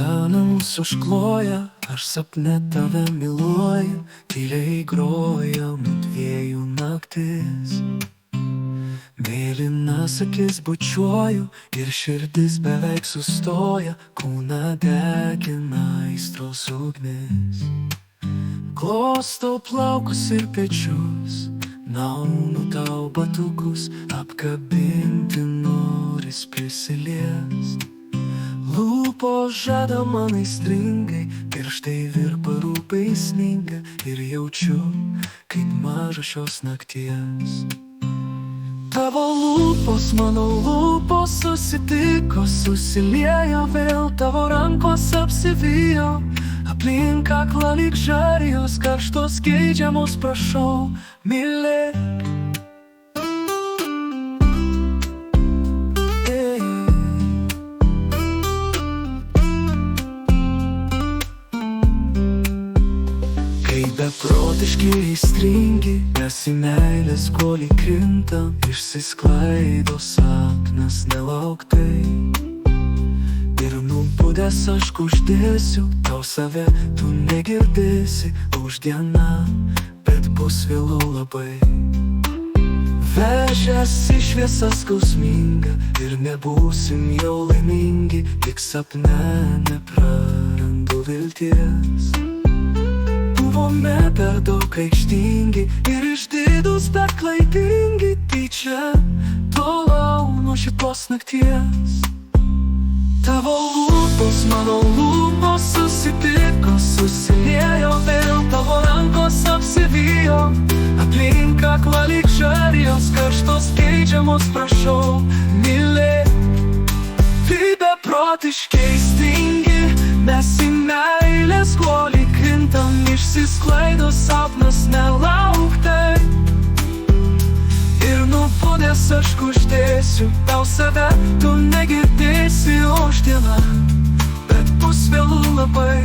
Senas užkloja, aš sapne tave myluoju, tyliai groja mudviejų naktis. Mėlynas akis bučiuoju ir širdis beveik sustoja, kūną degina aistros ugnis. Glostau plaukus ir pečius, naunu tau batukus, apkabinti noris prisiliest. Lūpos žada man aistringai, pirštai virpa rūbai sninga ir jaučiu, kaip maža šios nakties. Tavo lūpos, mano lūpos susitiko, susiliejo vėl, tavo rankos apsivijo, aplink kaklą lyg žarijos karštos geidžiamos, prašau, mylėk. Beprotiški įstringi, mes į meilės guolį krintam, išsisklaido sapnas nelauktai. Ir nubudęs aš kuždėsiu, tau save tu negirdėsi už dieną, bet bus vėlu labai. Vežėsi šviesa skausminga ir nebūsim jau laimingi, tik sapne neprarandu vilties. Buvome per daug aikštingi ir išdidūs, bet klaidingi, tyčia tolau nuo šitos nakties. Tavo lūpos, mano lūpos susitiko, susiliejo vėl, tavo rankos apsivijo, aplink kaklą lyg žarijos karštos geidžiamos, prašau, mylėk. Tai beprotiškai stingi, mes į meilės guolį krintam, išsisklaido sapnas nelauktai. Ir nubudęs aš kuždėsiu, tau save tu negirdėsi už dieną, bet bus vėlu labai.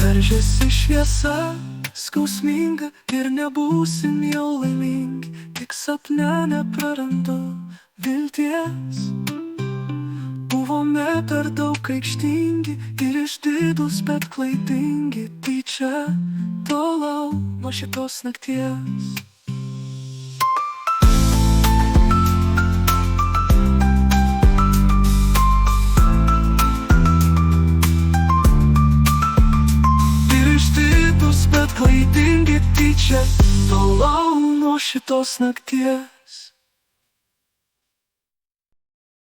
Veržėsi šviesa skausminga ir nebūsim jau laimingi, tik sapne neprarandu vilties. Buvome per daug aikštingi ir išdidūs, bet klaidingi, tyčia tolau nuo šitos nakties. Ir išdidūs, bet klaidingi, tyčia tolau nuo šitos nakties.